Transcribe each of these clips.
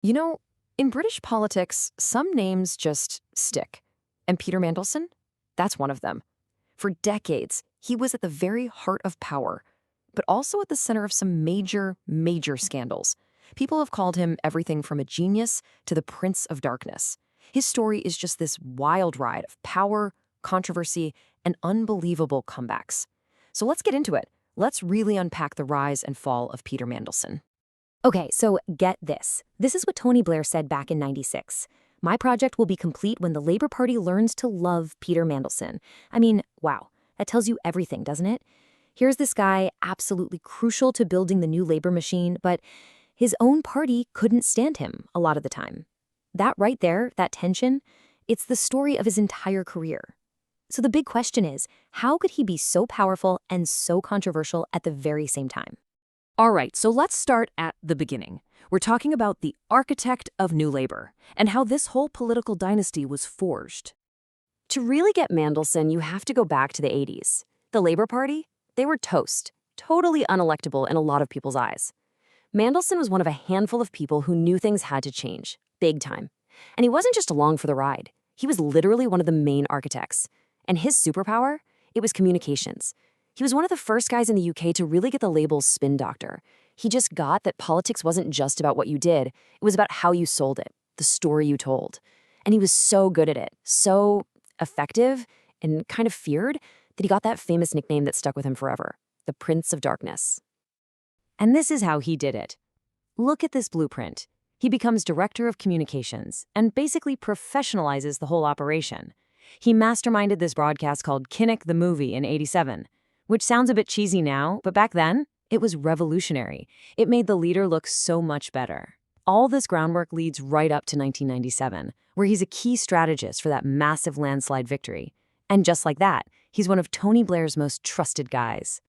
You know, in British politics, some names just stick. And Peter Mandelson? That's one of them. For decades, he was at the very heart of power, but also at the center of some major scandals. People have called him everything from a genius to the Prince of Darkness. His story is just this wild ride of power, controversy, and unbelievable comebacks. So let's get into it. Let's really unpack the rise and fall of Peter Mandelson. Okay, so get this. This is what Tony Blair said back in '96. My project will be complete when the Labour Party learns to love Peter Mandelson. I mean, wow, that tells you everything, doesn't it? Here's this guy, absolutely crucial to building the new Labour machine, but his own party couldn't stand him a lot of the time. That right there, that tension, it's the story of his entire career. So the big question is, how could he be so powerful and so controversial at the very same time? All right, so let's start at the beginning. We're talking about the architect of New Labour and how this whole political dynasty was forged. To really get Mandelson, you have to go back to the 80s. The Labour Party? They were toast, totally unelectable in a lot of people's eyes. Mandelson was one of a handful of people who knew things had to change, big time. And he wasn't just along for the ride. He was literally one of the main architects. And his superpower? It was communications. He was one of the first guys in the UK to really get the label spin doctor. He just got that politics wasn't just about what you did. It was about how you sold it, the story you told. And he was so good at it, so effective and kind of feared that he got that famous nickname that stuck with him forever, the Prince of Darkness. And this is how he did it. Look at this blueprint. He becomes director of communications and basically professionalizes the whole operation. He masterminded this broadcast called Kinnick the Movie in '87. Which sounds a bit cheesy now, but back then, it was revolutionary. It made the leader look so much better. All this groundwork leads right up to 1997, where he's a key strategist for that massive landslide victory. And just like that, he's one of Tony Blair's most trusted guys.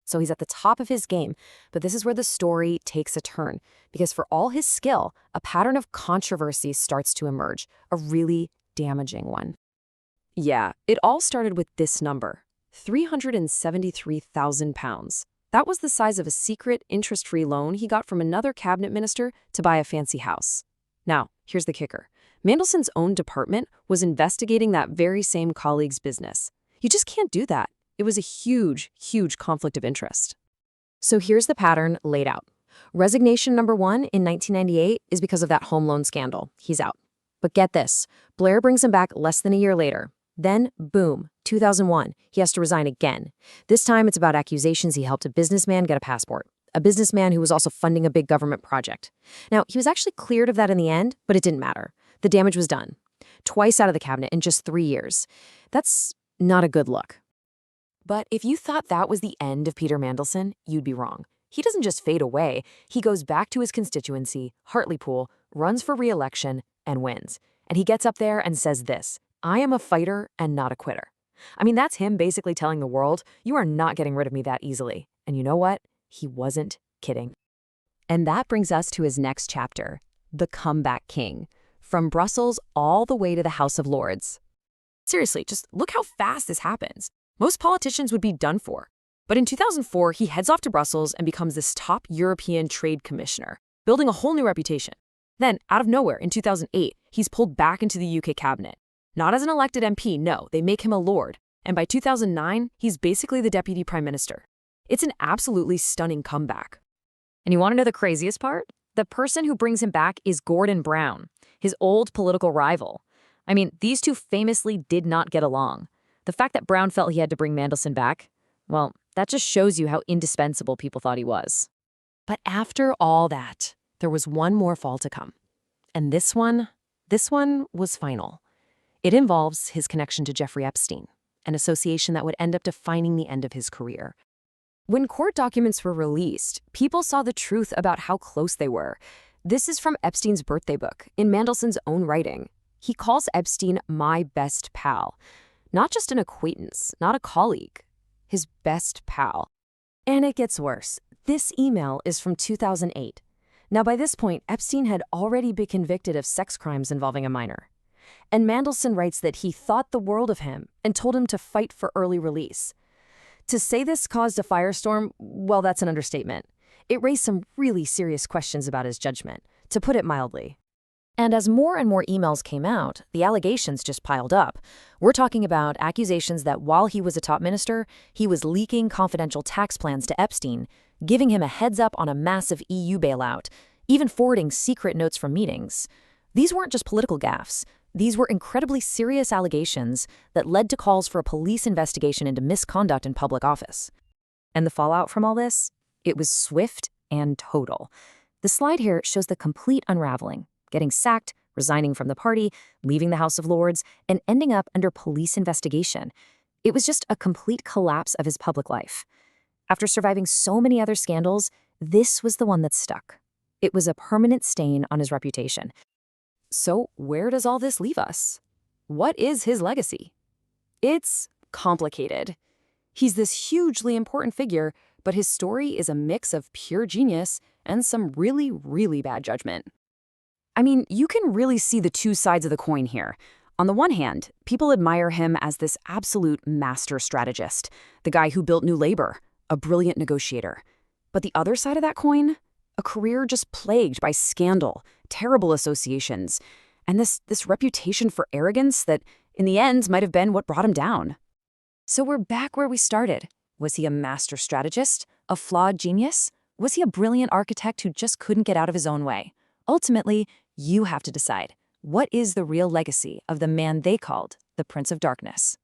So he's at the top of his game, but this is where the story takes a turn, because for all his skill, a pattern of controversy starts to emerge, a really damaging one. Yeah, it all started with this number. £373,000. That was the size of a secret, interest-free loan he got from another cabinet minister to buy a fancy house. Now, here's the kicker. Mandelson's own department was investigating that very same colleague's business. You just can't do that. It was a huge conflict of interest. So here's the pattern laid out. Resignation number 1 in 1998 is because of that home loan scandal. He's out. But get this, Blair brings him back less than a year later. Then, boom, 2001, he has to resign again. This time it's about accusations he helped a businessman get a passport, a businessman who was also funding a big government project. Now, he was actually cleared of that in the end, but it didn't matter. The damage was done. Twice out of the cabinet in just 3 years. That's not a good look. But if you thought that was the end of Peter Mandelson, you'd be wrong. He doesn't just fade away. He goes back to his constituency, Hartlepool, runs for re-election, and wins. And he gets up there and says this: I am a fighter and not a quitter. I mean, that's him basically telling the world, you are not getting rid of me that easily. And you know what? He wasn't kidding. And that brings us to his next chapter, the comeback king, from Brussels all the way to the House of Lords. Seriously, just look how fast this happens. Most politicians would be done for. But in 2004, he heads off to Brussels and becomes this top European trade commissioner, building a whole new reputation. Then, out of nowhere, in 2008, he's pulled back into the UK cabinet. Not as an elected MP, no, they make him a lord. And by 2009, he's basically the deputy prime minister. It's an absolutely stunning comeback. And you want to know the craziest part? The person who brings him back is Gordon Brown, his old political rival. I mean, these two famously did not get along. The fact that Brown felt he had to bring Mandelson back, well, that just shows you how indispensable people thought he was. But after all that, there was one more fall to come. And this one was final. It involves his connection to Jeffrey Epstein, an association that would end up defining the end of his career. When court documents were released, people saw the truth about how close they were. This is from Epstein's birthday book, in Mandelson's own writing. He calls Epstein my best pal. Not just an acquaintance, not a colleague. His best pal. And it gets worse. This email is from 2008. Now, by this point, Epstein had already been convicted of sex crimes involving a minor. And Mandelson writes that he thought the world of him and told him to fight for early release. To say this caused a firestorm, well, that's an understatement. It raised some really serious questions about his judgment, to put it mildly. And as more and more emails came out, the allegations just piled up. We're talking about accusations that while he was a top minister, he was leaking confidential tax plans to Epstein, giving him a heads up on a massive EU bailout, even forwarding secret notes from meetings. These weren't just political gaffes. These were incredibly serious allegations that led to calls for a police investigation into misconduct in public office. And the fallout from all this? It was swift and total. The slide here shows the complete unraveling, getting sacked, resigning from the party, leaving the House of Lords, and ending up under police investigation. It was just a complete collapse of his public life. After surviving so many other scandals, this was the one that stuck. It was a permanent stain on his reputation. So where does all this leave us? What is his legacy? It's complicated. He's this hugely important figure, but his story is a mix of pure genius and some really, really bad judgment. I mean, you can really see the two sides of the coin here. On the one hand, people admire him as this absolute master strategist, the guy who built New Labour, a brilliant negotiator. But the other side of that coin? A career just plagued by scandal, terrible associations, and this reputation for arrogance that, in the end, might have been what brought him down. So we're back where we started. Was he a master strategist? A flawed genius? Was he a brilliant architect who just couldn't get out of his own way? Ultimately, you have to decide. What is the real legacy of the man they called the Prince of Darkness?